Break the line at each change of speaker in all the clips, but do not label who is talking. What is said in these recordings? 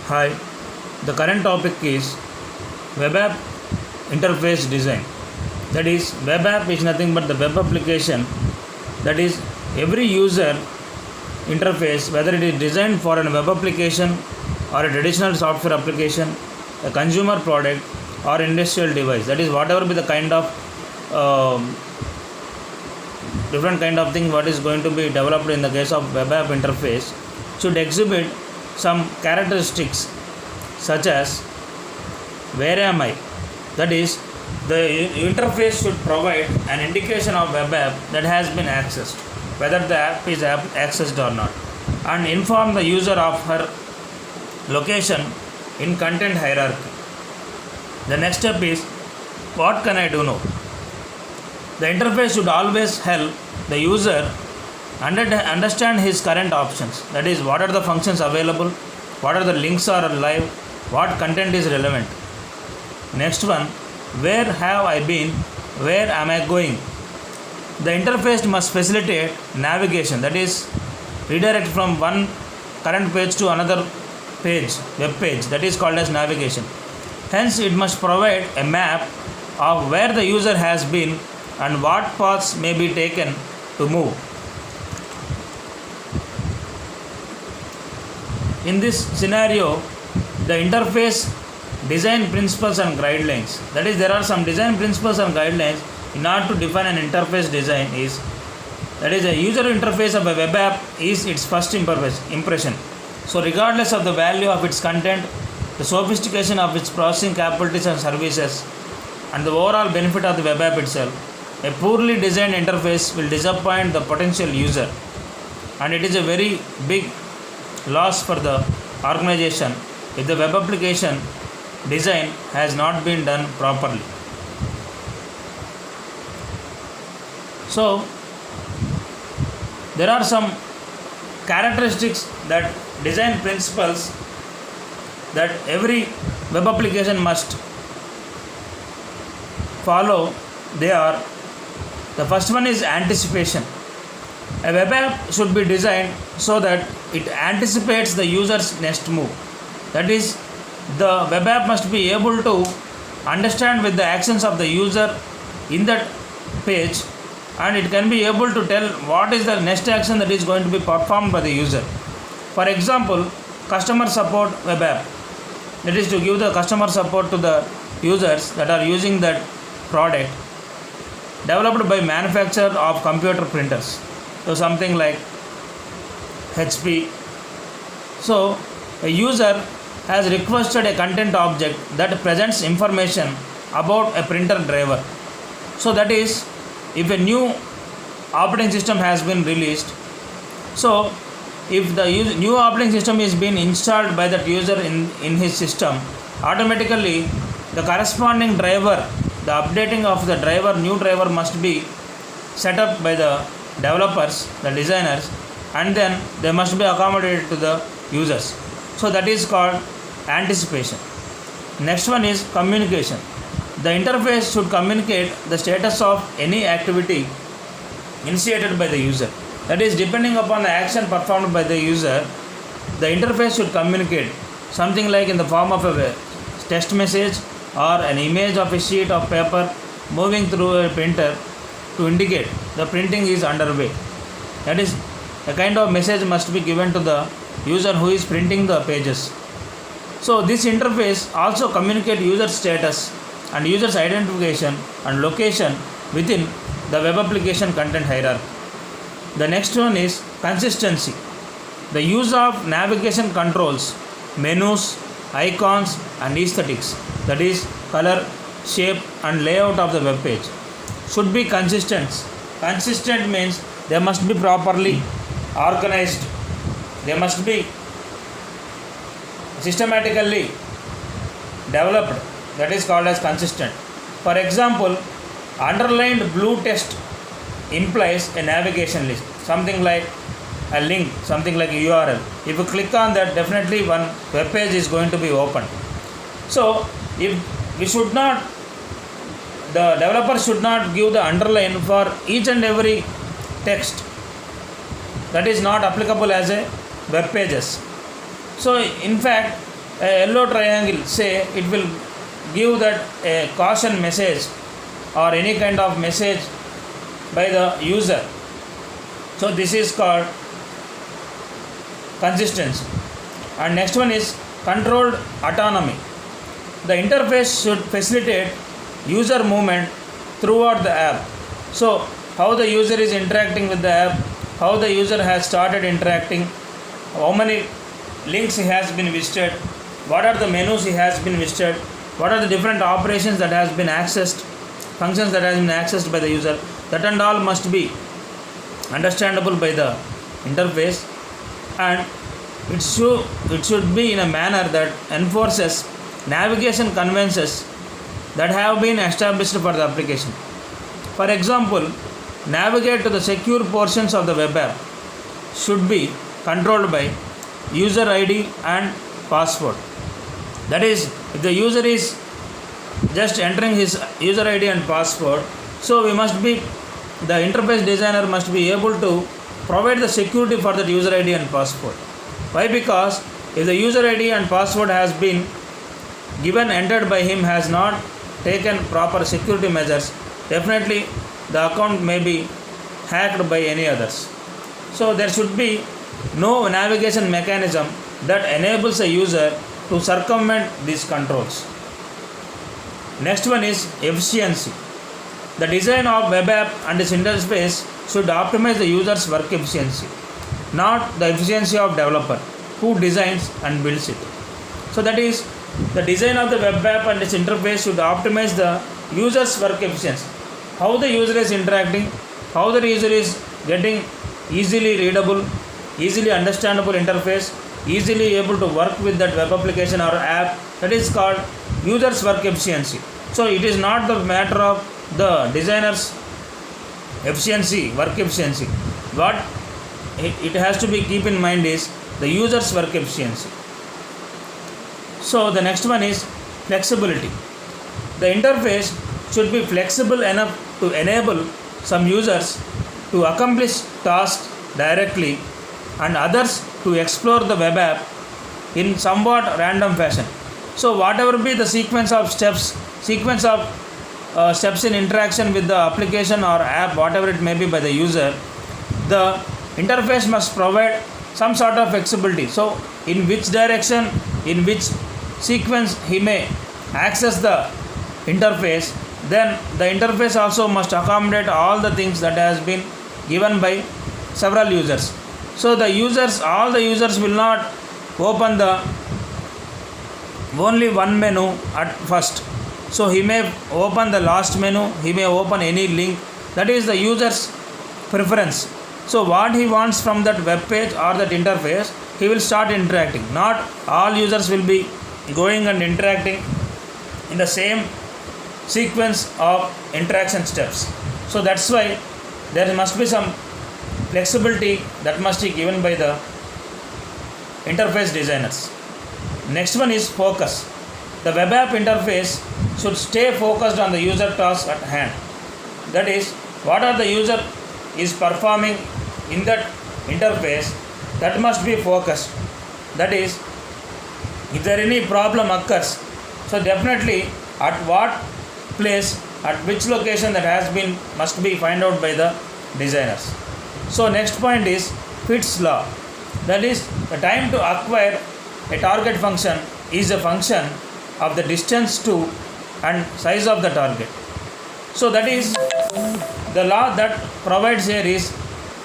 Hi, the current topic is web app interface design. That is, web app is nothing but the web application. That is, every user interface, whether it is designed for a web application or a traditional software application, a consumer product or industrial device. That is, whatever be the kind of different kind of thing what is going to be developed in the case of web app interface should exhibit some characteristics such as where am I? That is, the interface should provide an indication of web app that has been accessed, whether the app is accessed or not, and inform the user of her location in content hierarchy. The next step is what can I do now? The interface should always help the user understand his current options. That is, what are the functions available, what are the links are live, what content is relevant. Next one, where have I been, where am I going? The interface must facilitate navigation, that is, redirect from one current page to another page, web page, that is called as navigation. Hence, it must provide a map of where the user has been and what paths may be taken to move. In this scenario, the interface design principles and guidelines. That is, there are some design principles and guidelines in order to define an interface design is, that is, a user interface of a web app is its first impression. So regardless of the value of its content, the sophistication of its processing capabilities and services, and the overall benefit of the web app itself, a poorly designed interface will disappoint the potential user, and it is a very big loss for the organization if the web application design has not been done properly. So, there are some characteristics that design principles that every web application must follow. They are, the first one is anticipation. A web app should be designed so that it anticipates the user's next move. That is, the web app must be able to understand with the actions of the user in that page, and it can be able to tell what is the next action that is going to be performed by the user. For example, customer support web app, that is to give the customer support to the users that are using that product, developed by manufacturer of computer printers. So something like HP. So a user has requested a content object that presents information about a printer driver. So that is, if a new operating system has been released, so if the new operating system is being installed by that user in his system, automatically the corresponding driver, the updating of the driver, new driver must be set up by the developers, the designers, and then they must be accommodated to the users. So that is called anticipation. Next one is communication. The interface should communicate the status of any activity initiated by the user. That is, depending upon the action performed by the user, the interface should communicate something like in the form of a text message or an image of a sheet of paper moving through a printer to indicate the printing is underway. That is, a kind of message must be given to the user who is printing the pages. So this interface also communicates user status and user's identification and location within the web application content hierarchy. The next one is consistency. The use of navigation controls, menus, icons and aesthetics, that is color, shape and layout of the web page, should be consistent. Consistent means they must be properly organized, they must be systematically developed, that is called as consistent. For example, underlined blue text implies a navigation list, something like a link, something like a URL. If you click on that, definitely one web page is going to be opened. So if we should not, the developer should not give the underline for each and every text. That is not applicable as a web pages. So in fact, a yellow triangle, say it will give that a caution message or any kind of message by the user. So this is called consistency. And next one is controlled autonomy. The interface should facilitate user movement throughout the app. So how the user is interacting with the app, how the user has started interacting, how many links he has been visited, what are the menus he has been visited, what are the different operations that has been accessed, functions that has been accessed by the user, that and all must be understandable by the interface, and it should be in a manner that enforces navigation conventions that have been established for the application. For example, navigate to the secure portions of the web app should be controlled by user ID and password. That is, if the user is just entering his user ID and password, so the interface designer must be able to provide the security for that user ID and password. Why? Because if the user ID and password has been entered by him, has not taken proper security measures, definitely the account may be hacked by any others. So there should be no navigation mechanism that enables a user to circumvent these controls. Next one is efficiency. The design of web app and its interface should optimize the user's work efficiency, not the efficiency of developer who designs and builds it. So that is, the design of the web app and its interface should optimize the user's work efficiency. How the user is interacting, how the user is getting easily readable, easily understandable interface, easily able to work with that web application or app, that is called user's work efficiency. So it is not the matter of the designer's efficiency, work efficiency. What it has to be keep in mind is the user's work efficiency. So the next one is flexibility. The interface should be flexible enough to enable some users to accomplish tasks directly and others to explore the web app in somewhat random fashion. So whatever be the sequence of steps in interaction with the application or app, whatever it may be by the user, the interface must provide some sort of flexibility. So in which direction, in which sequence he may access the interface, then the interface also must accommodate all the things that has been given by several users. So all the users will not open the only one menu at first. So he may open the last menu, he may open any link. That is the user's preference. So what he wants from that web page or that interface, he will start interacting. Not all users will be going and interacting in the same sequence of interaction steps. So that's why there must be some flexibility that must be given by the interface designers. Next one is focus. The web app interface should stay focused on the user task at hand. That is, what are the user is performing in that interface, that must be focused. That is, if there any problem occurs, so definitely at what place, at which location that has been must be find out by the designers. So next point is Fitts law. That is, the time to acquire a target function is a function of the distance to and size of the target. So that is, the law that provides here is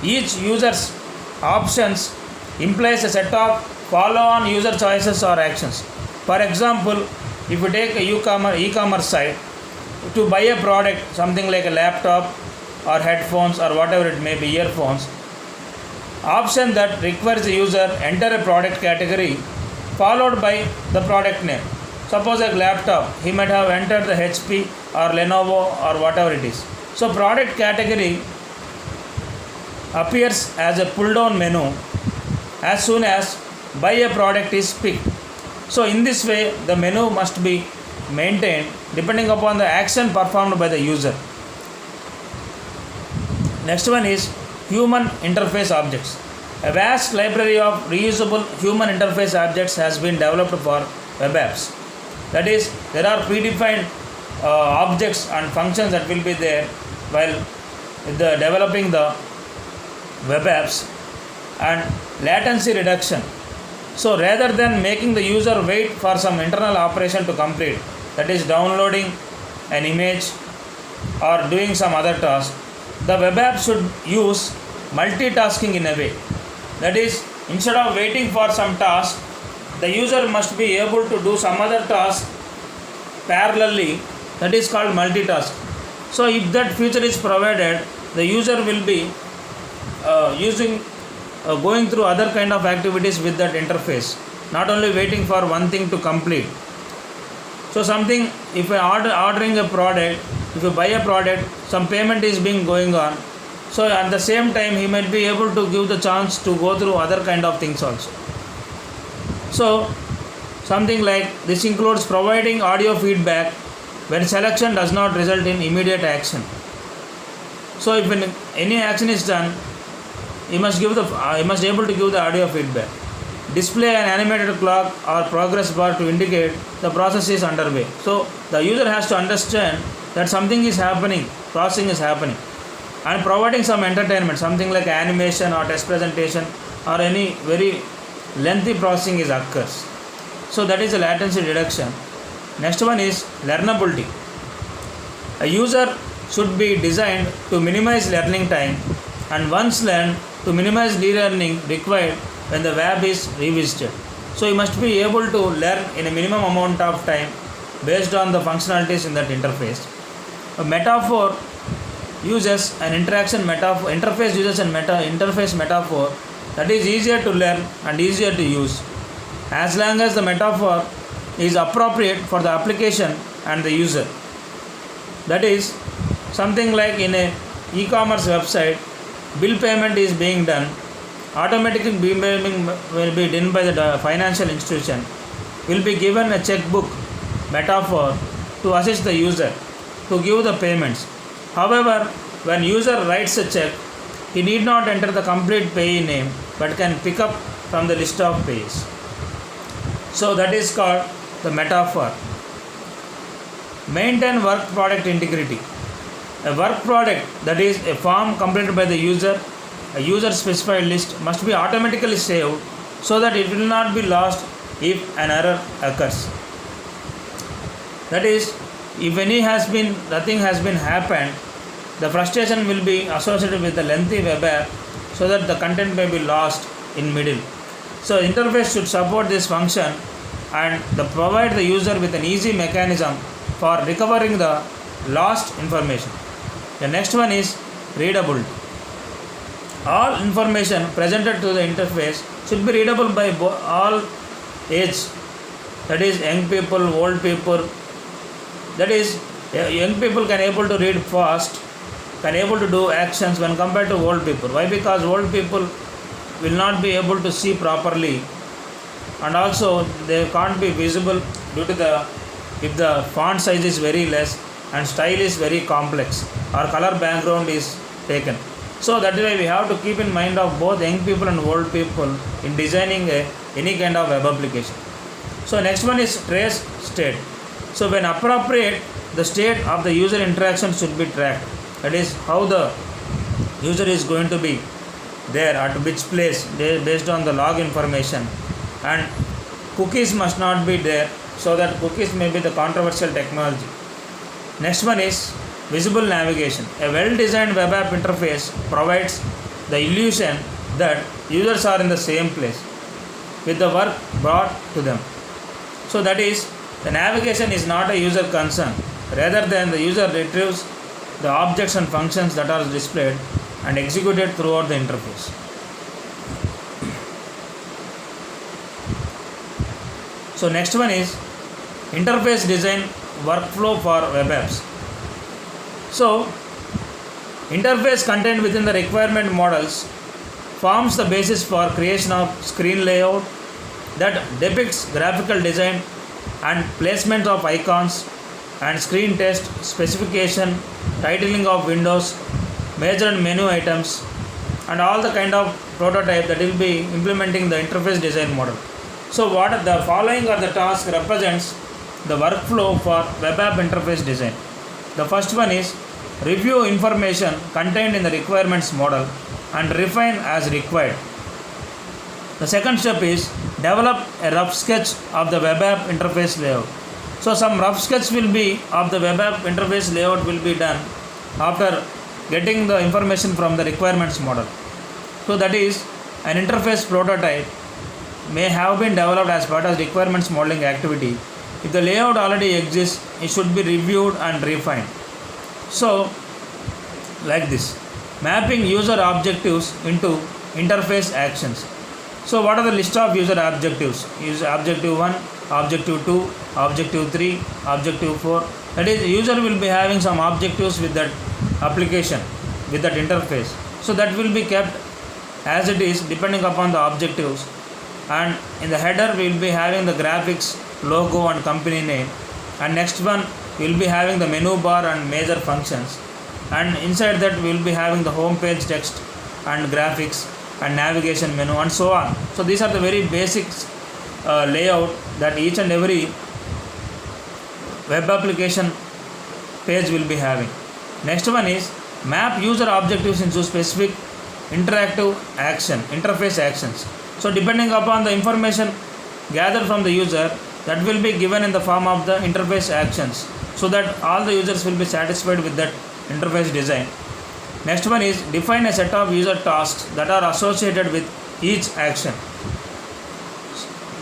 each user's options implies a set of follow-on user choices or actions. For example, if you take a e-commerce site to buy a product, something like a laptop or headphones or whatever it may be, earphones, option that requires the user enter a product category followed by the product name. Suppose a laptop, he might have entered the HP or Lenovo or whatever it is. So product category appears as a pull down menu as soon as buy a product is picked. So in this way, the menu must be maintained depending upon the action performed by the user. Next one is human interface objects. A vast library of reusable human interface objects has been developed for web apps. That is, there are predefined objects and functions that will be there while developing the web apps. And latency reduction. So rather than making the user wait for some internal operation to complete, that is downloading an image or doing some other task, the web app should use multitasking in a way. That is, instead of waiting for some task, the user must be able to do some other task parallelly. That is called multitask. So if that feature is provided, the user will be going through other kind of activities with that interface, not only waiting for one thing to complete. So something, if ordering a product, if you buy a product, some payment is being going on. So at the same time, he might be able to give the chance to go through other kind of things also. So something like this includes providing audio feedback when selection does not result in immediate action. So if any action is done, you must able to give the audio feedback. Display an animated clock or progress bar to indicate the process is underway. So the user has to understand that something is happening, processing is happening, and providing some entertainment, something like animation or test presentation or any very lengthy processing is occurs. So that is a latency reduction. Next one is learnability. A user should be designed to minimize learning time, and once learned, to minimize relearning required when the web is revisited. So you must be able to learn in a minimum amount of time based on the functionalities in that interface. A metaphor uses an interaction metaphor, interface uses an interface metaphor that is easier to learn and easier to use, as long as the metaphor is appropriate for the application and the user. That is, something like in a e-commerce website, bill payment is being done, automatically bill payment will be done by the financial institution, will be given a checkbook metaphor to assist the user to give the payments. However, when user writes a check, he need not enter the complete payee name but can pick up from the list of payees. So that is called the metaphor. Maintain work product integrity. A work product, that is a form completed by the user, a user specified list, must be automatically saved so that it will not be lost if an error occurs. That is, if nothing has been happened, the frustration will be associated with the lengthy web app so that the content may be lost in middle. So interface should support this function and provide the user with an easy mechanism for recovering the lost information. The next one is readability. All information presented to the interface should be readable by all age, that is young people, old people. That is, young people can able to read fast, can able to do actions when compared to old people. Why? Because old people will not be able to see properly, and also they can't be visible due to if the font size is very less and style is very complex or color background is taken. So that is why we have to keep in mind of both young people and old people in designing any kind of web application. So next one is trace state. So when appropriate, the state of the user interaction should be tracked. That is how the user is going to be there at which place based on the log information, and cookies must not be there, so that cookies may be the controversial technology. Next one is visible navigation. A well-designed web app interface provides the illusion that users are in the same place with the work brought to them. So that is, the navigation is not a user concern, rather than the user retrieves the objects and functions that are displayed and executed throughout the interface. So next one is interface design workflow for web apps. So interface contained within the requirement models forms the basis for creation of screen layout that depicts graphical design and placement of icons and screen text, specification, titling of windows, major and menu items, and all the kind of prototype that will be implementing the interface design model. So what are the following are the tasks represents the workflow for web app interface design. The first one is review information contained in the requirements model and refine as required. The second step is develop a rough sketch of the web app interface layout. So some rough sketch will be of the web app interface layout will be done after getting the information from the requirements model. So that is an interface prototype may have been developed as part of requirements modeling activity. If the layout already exists, it should be reviewed and refined. So like this, mapping user objectives into interface actions. So what are the list of user objectives? Is objective 1, objective 2, objective 3, objective 4. That is, user will be having some objectives with that application, with that interface. So that will be kept as it is depending upon the objectives. And in the header we will be having the graphics, logo and company name. And next one we will be having the menu bar and major functions. And inside that we will be having the home page text and graphics and navigation menu and so on. So these are the very basics layout that each and every web application page will be having. Next one is map user objectives into specific interactive action, interface actions. So depending upon the information gathered from the user, that will be given in the form of the interface actions, so that all the users will be satisfied with that interface design. Next one is define a set of user tasks that are associated with each action.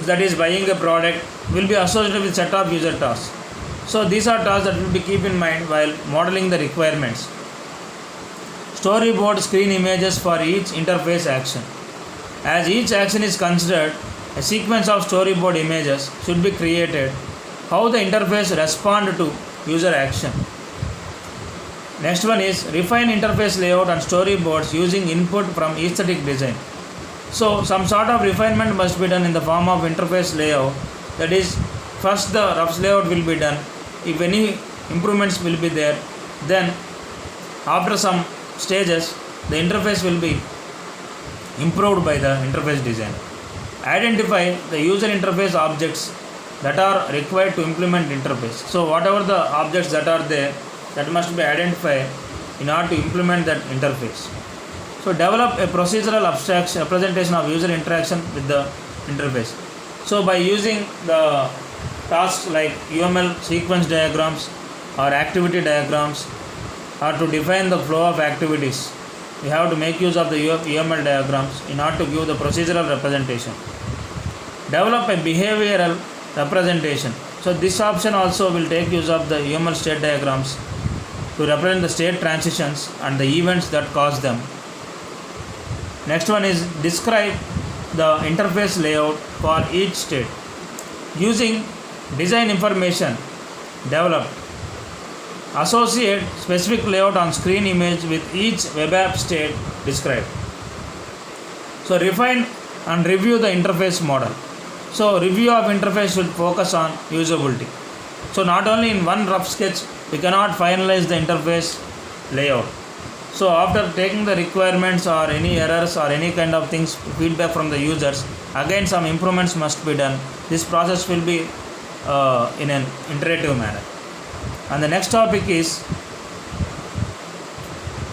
That is, buying a product will be associated with set of user tasks. So these are tasks that will be keep in mind while modeling the requirements. Storyboard screen images for each interface action. As each action is considered, a sequence of storyboard images should be created. How the interface respond to user action. Next one is refine interface layout and storyboards using input from aesthetic design. So some sort of refinement must be done in the form of interface layout. That is, first the rough layout will be done. If any improvements will be there, then after some stages the interface will be improved by the interface design. Identify the user interface objects that are required to implement interface. So whatever the objects that are there, that must be identified in order to implement that interface. So develop a procedural abstract representation of user interaction with the interface. So by using the tasks like UML sequence diagrams or activity diagrams, or to define the flow of activities, we have to make use of the UML diagrams in order to give the procedural representation. Develop a behavioral representation. So this option also will take use of the UML state diagrams to represent the state transitions and the events that cause them. Next one is describe the interface layout for each state. Using design information developed, associate specific layout on screen image with each web app state described. So refine and review the interface model. So review of interface should focus on usability. So not only in one rough sketch we cannot finalize the interface layout. So after taking the requirements or any errors or any kind of things, feedback from the users, again some improvements must be done. This process will be in an iterative manner. And the next topic is,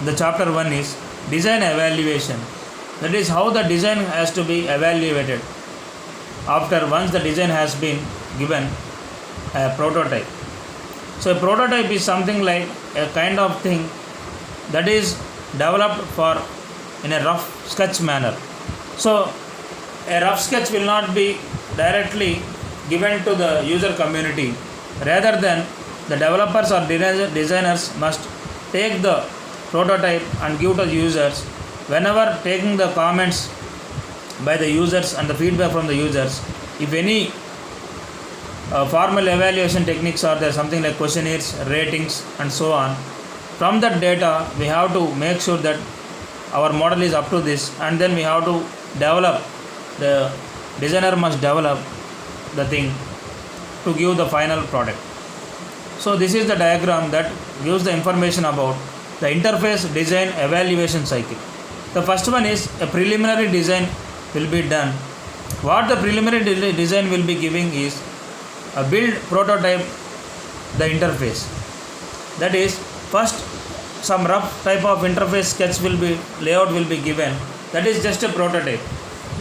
the chapter 1 is design evaluation. That is how the design has to be evaluated after once the design has been given a prototype. So a prototype is something like a kind of thing that is developed for in a rough sketch manner. So a rough sketch will not be directly given to the user community, rather than the developers or designers must take the prototype and give to the users. Whenever taking the comments by the users and the feedback from the users, if any formal evaluation techniques are there, something like questionnaires, ratings and so on, from that data we have to make sure that our model is up to this, and then we have to develop, the designer must develop the thing to give the final product. So this is the diagram that gives the information about the interface design evaluation cycle. The first one is a preliminary design will be done. What the preliminary design will be giving is a build prototype, the interface. That is, first some rough type of interface sketch will be, layout will be given. That is just a prototype.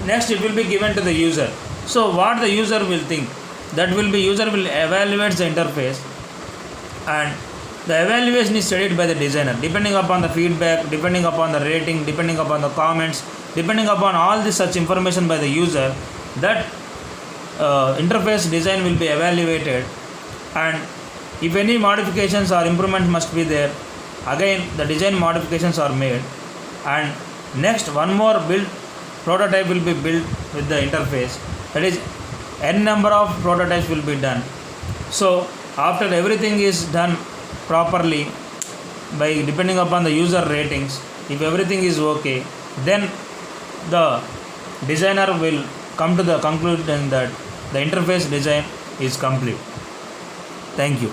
Next it will be given to the user. So what the user will think, that will be, user will evaluate the interface, and the evaluation is studied by the designer depending upon the feedback, depending upon the rating, depending upon the comments, depending upon all this such information by the user. That interface design will be evaluated, and if any modifications or improvement must be there, again the design modifications are made, and next one more build prototype will be built with the interface. That is, n number of prototypes will be done. So after everything is done properly, by depending upon the user ratings, if everything is okay, then the designer will come to the conclusion that the interface design is complete. Thank you.